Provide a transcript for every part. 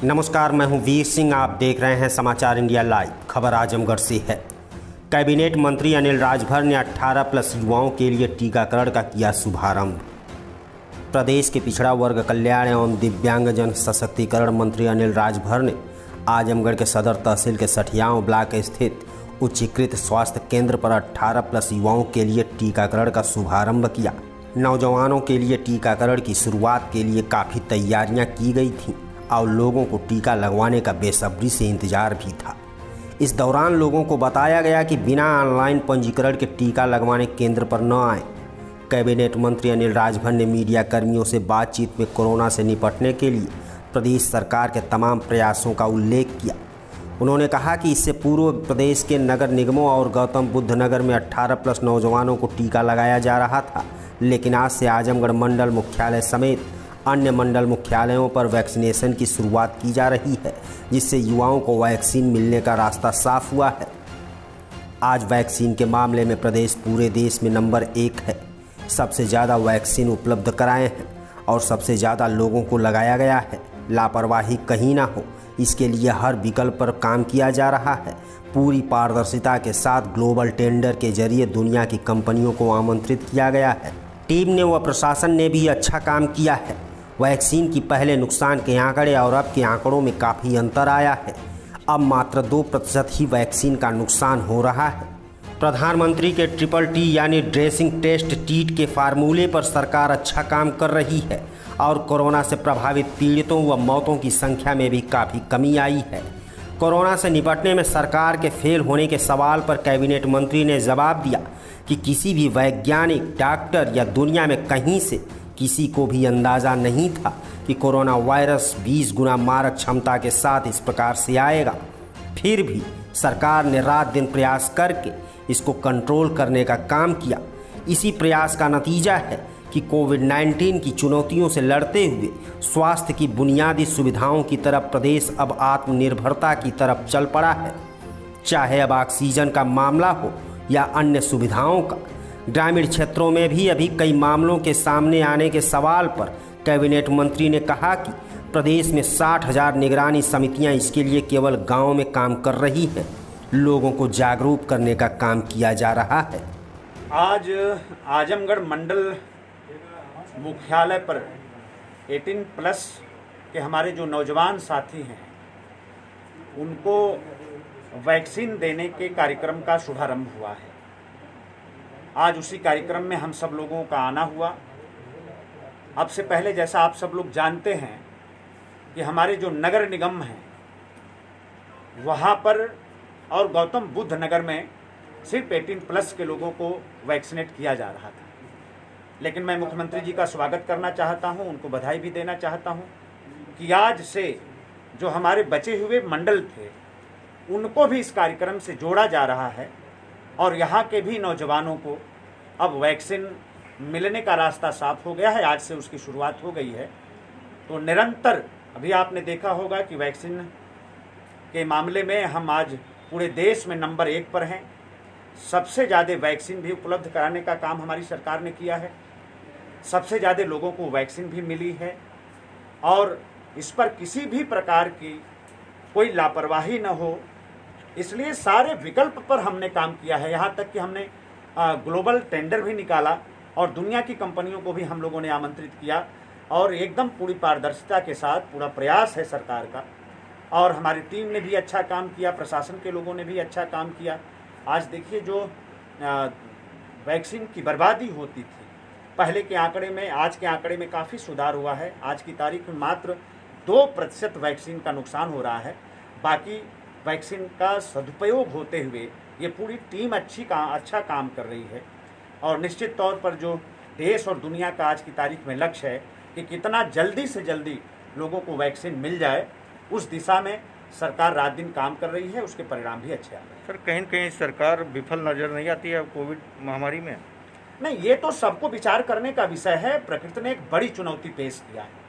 नमस्कार, मैं हूं वीर सिंह। आप देख रहे हैं समाचार इंडिया लाइव। खबर आजमगढ़ से है। कैबिनेट मंत्री अनिल राजभर ने 18+ युवाओं के लिए टीकाकरण का किया शुभारंभ। प्रदेश के पिछड़ा वर्ग कल्याण एवं दिव्यांगजन सशक्तिकरण मंत्री अनिल राजभर ने आजमगढ़ के सदर तहसील के सठियाओं ब्लॉक स्थित उच्चीकृत स्वास्थ्य केंद्र पर 18+ युवाओं के लिए टीकाकरण का शुभारंभ किया। नौजवानों के लिए टीकाकरण की शुरुआत के लिए काफ़ी तैयारियां की गई थीं और लोगों को टीका लगवाने का बेसब्री से इंतजार भी था। इस दौरान लोगों को बताया गया कि बिना ऑनलाइन पंजीकरण के टीका लगवाने केंद्र पर न आएं। कैबिनेट मंत्री अनिल राजभर ने मीडिया कर्मियों से बातचीत में कोरोना से निपटने के लिए प्रदेश सरकार के तमाम प्रयासों का उल्लेख किया। उन्होंने कहा कि इससे पूर्व प्रदेश के नगर निगमों और गौतम बुद्ध नगर में 18+ नौजवानों को टीका लगाया जा रहा था, लेकिन आज से आजमगढ़ मंडल मुख्यालय समेत अन्य मंडल मुख्यालयों पर वैक्सीनेशन की शुरुआत की जा रही है, जिससे युवाओं को वैक्सीन मिलने का रास्ता साफ हुआ है। आज वैक्सीन के मामले में प्रदेश पूरे देश में नंबर 1 है। सबसे ज़्यादा वैक्सीन उपलब्ध कराए हैं और सबसे ज़्यादा लोगों को लगाया गया है। लापरवाही कहीं ना हो, इसके लिए हर विकल्प पर काम किया जा रहा है। पूरी पारदर्शिता के साथ ग्लोबल टेंडर के जरिए दुनिया की कंपनियों को आमंत्रित किया गया है। टीम ने व प्रशासन ने भी अच्छा काम किया है। वैक्सीन की पहले नुकसान के आंकड़े और अब के आंकड़ों में काफ़ी अंतर आया है। अब मात्र 2% ही वैक्सीन का नुकसान हो रहा है। प्रधानमंत्री के TTT यानी ड्रेसिंग टेस्ट टीट के फार्मूले पर सरकार अच्छा काम कर रही है और कोरोना से प्रभावित पीड़ितों व मौतों की संख्या में भी काफ़ी कमी आई है। कोरोना से निपटने में सरकार के फेल होने के सवाल पर कैबिनेट मंत्री ने जवाब दिया कि किसी भी वैज्ञानिक, डॉक्टर या दुनिया में कहीं से किसी को भी अंदाज़ा नहीं था कि कोरोना वायरस 20 गुना मारक क्षमता के साथ इस प्रकार से आएगा। फिर भी सरकार ने रात दिन प्रयास करके इसको कंट्रोल करने का काम किया। इसी प्रयास का नतीजा है कि कोविड-19 की चुनौतियों से लड़ते हुए स्वास्थ्य की बुनियादी सुविधाओं की तरफ प्रदेश अब आत्मनिर्भरता की तरफ चल पड़ा है। चाहे अब ऑक्सीजन का मामला हो या अन्य सुविधाओं का। ग्रामीण क्षेत्रों में भी अभी कई मामलों के सामने आने के सवाल पर कैबिनेट मंत्री ने कहा कि प्रदेश में 60,000 निगरानी समितियां इसके लिए केवल गांव में काम कर रही हैं। लोगों को जागरूक करने का काम किया जा रहा है। आज आजमगढ़ मंडल मुख्यालय पर 18+ के हमारे जो नौजवान साथी हैं उनको वैक्सीन देने के कार्यक्रम का शुभारंभ हुआ है। आज उसी कार्यक्रम में हम सब लोगों का आना हुआ। अब से पहले जैसा आप सब लोग जानते हैं कि हमारे जो नगर निगम हैं वहाँ पर और गौतम बुद्ध नगर में सिर्फ 18+ के लोगों को वैक्सीनेट किया जा रहा था। लेकिन मैं मुख्यमंत्री जी का स्वागत करना चाहता हूँ, उनको बधाई भी देना चाहता हूँ कि आज से जो हमारे बचे हुए मंडल थे उनको भी इस कार्यक्रम से जोड़ा जा रहा है और यहाँ के भी नौजवानों को अब वैक्सीन मिलने का रास्ता साफ हो गया है। आज से उसकी शुरुआत हो गई है। तो निरंतर अभी आपने देखा होगा कि वैक्सीन के मामले में हम आज पूरे देश में नंबर 1 पर हैं। सबसे ज़्यादा वैक्सीन भी उपलब्ध कराने का काम हमारी सरकार ने किया है। सबसे ज़्यादा लोगों को वैक्सीन भी मिली है और इस पर किसी भी प्रकार की कोई लापरवाही न हो, इसलिए सारे विकल्प पर हमने काम किया है। यहाँ तक कि हमने ग्लोबल टेंडर भी निकाला और दुनिया की कंपनियों को भी हम लोगों ने आमंत्रित किया और एकदम पूरी पारदर्शिता के साथ पूरा प्रयास है सरकार का। और हमारी टीम ने भी अच्छा काम किया, प्रशासन के लोगों ने भी अच्छा काम किया। आज देखिए जो वैक्सीन की बर्बादी होती थी पहले के आंकड़े में आज के आंकड़े में काफ़ी सुधार हुआ है। आज की तारीख में मात्र 2% वैक्सीन का नुकसान हो रहा है। बाकी वैक्सीन का सदुपयोग होते हुए ये पूरी टीम अच्छा काम कर रही है। और निश्चित तौर पर जो देश और दुनिया का आज की तारीख में लक्ष्य है कि कितना जल्दी से जल्दी लोगों को वैक्सीन मिल जाए, उस दिशा में सरकार रात दिन काम कर रही है। उसके परिणाम भी अच्छे आ रहे हैं। सर, कहीं न कहीं सरकार विफल नज़र नहीं आती है कोविड महामारी में? नहीं, ये तो सबको विचार करने का विषय है। प्रकृति ने एक बड़ी चुनौती पेश किया है।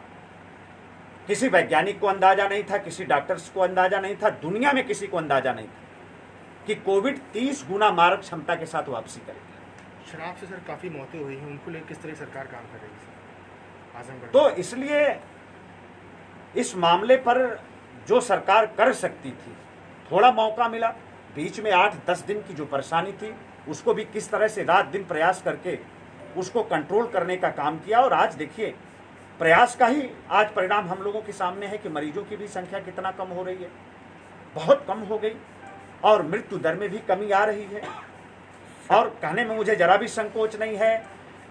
किसी वैज्ञानिक को अंदाजा नहीं था, किसी डॉक्टर्स को अंदाजा नहीं था, दुनिया में किसी को अंदाजा नहीं था कि कोविड 30 गुना मारक क्षमता के साथ वापसी करेगा। शराब से सर काफ़ी मौतें हुई हैं, उनको लेकर किस तरह सरकार काम कर रही है सर आजमगढ़? तो इसलिए इस मामले पर जो सरकार कर सकती थी, थोड़ा मौका मिला, बीच में 8-10 दिन की जो परेशानी थी उसको भी किस तरह से रात दिन प्रयास करके उसको कंट्रोल करने का काम किया। और आज देखिए प्रयास का ही आज परिणाम हम लोगों के सामने है कि मरीजों की भी संख्या कितना कम हो रही है, बहुत कम हो गई, और मृत्यु दर में भी कमी आ रही है। और कहने में मुझे जरा भी संकोच नहीं है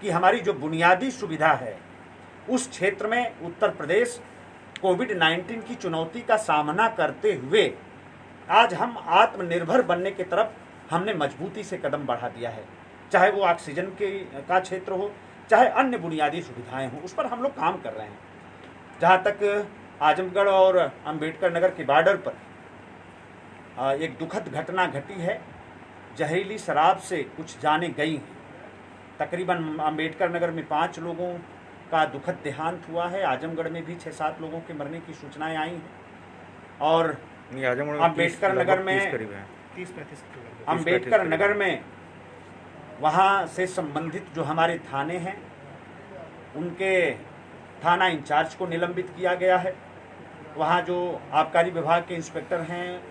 कि हमारी जो बुनियादी सुविधा है उस क्षेत्र में उत्तर प्रदेश कोविड-19 की चुनौती का सामना करते हुए आज हम आत्मनिर्भर बनने की तरफ हमने मजबूती से कदम बढ़ा दिया है। चाहे वो ऑक्सीजन का क्षेत्र हो, चाहे अन्य बुनियादी सुविधाएं हों, उस पर हम लोग काम कर रहे हैं। जहाँ तक आजमगढ़ और अंबेडकर नगर के बॉर्डर पर एक दुखद घटना घटी है, जहरीली शराब से कुछ जानें गई हैं। तकरीबन अंबेडकर नगर में 5 लोगों का दुखद देहांत हुआ है, आजमगढ़ में भी 6-7 लोगों के मरने की सूचनाएं आई हैं, और अंबेडकर नगर में 30-35 अंबेडकर नगर में वहाँ से संबंधित जो हमारे थाने हैं उनके थाना इंचार्ज को निलंबित किया गया है। वहाँ जो आबकारी विभाग के इंस्पेक्टर हैं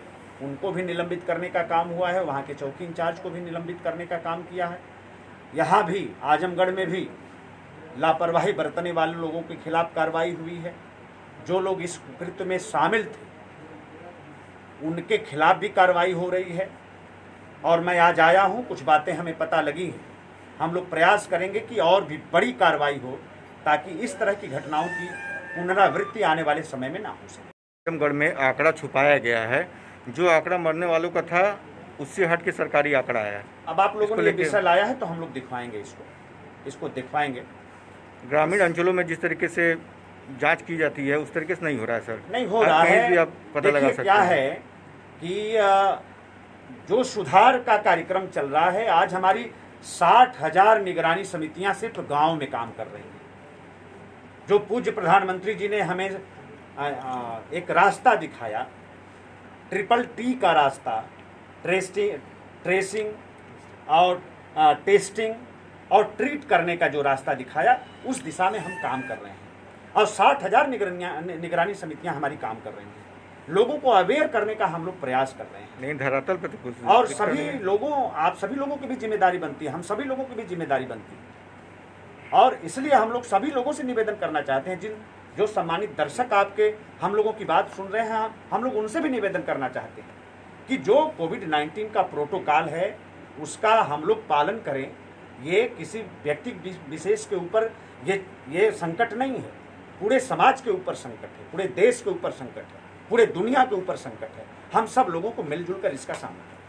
उनको भी निलंबित करने का काम हुआ है, वहाँ के चौकी इंचार्ज को भी निलंबित करने का काम किया है। यहाँ भी आजमगढ़ में भी लापरवाही बरतने वाले लोगों के खिलाफ कार्रवाई हुई है। जो लोग इस कृत्य में शामिल थे उनके खिलाफ भी कार्रवाई हो रही है। और मैं आज आया हूँ, कुछ बातें हमें पता लगी हैं, हम लोग प्रयास करेंगे कि और भी बड़ी कार्रवाई हो ताकि इस तरह की घटनाओं की पुनरावृत्ति आने वाले समय में ना हो सके। आजमगढ़ में आंकड़ा छुपाया गया है, जो आंकड़ा मरने वालों का था उससे हट के सरकारी आंकड़ा है। अब आप लोगों ने ये विषय लाया है तो हम लोग दिखवाएंगे, इसको दिखवाएंगे। ग्रामीण अंचलों में जिस तरीके से जांच की जाती है उस तरीके से नहीं हो रहा है सर, नहीं हो रहा है। भी आप पता लगा सकते क्या हैं है कि जो सुधार का कार्यक्रम चल रहा है, आज हमारी 60,000 निगरानी समितियां सिर्फ गांव में काम कर रही हैं। जो पूज्य प्रधानमंत्री जी ने हमें एक रास्ता दिखाया, TTT का रास्ता, ट्रेसिंग और टेस्टिंग और ट्रीट करने का जो रास्ता दिखाया, उस दिशा में हम काम कर रहे हैं। और 60,000 निगरानी समितियां हमारी काम कर रही हैं। लोगों को अवेयर करने का हम लोग प्रयास कर रहे हैं। नहीं, धरातल पे तो कुछ और सभी लोगों, आप सभी लोगों की भी जिम्मेदारी बनती है, हम सभी लोगों की भी जिम्मेदारी बनती है। और इसलिए हम लोग सभी लोगों से निवेदन करना चाहते हैं, जो सम्मानित दर्शक आपके हम लोगों की बात सुन रहे हैं, हम लोग उनसे भी निवेदन करना चाहते हैं कि जो कोविड-19 का प्रोटोकॉल है उसका हम लोग पालन करें। ये किसी व्यक्ति विशेष के ऊपर ये संकट नहीं है, पूरे समाज के ऊपर संकट है, पूरे देश के ऊपर संकट है, पूरे दुनिया के ऊपर संकट है। हम सब लोगों को मिलजुल कर इसका सामना करें।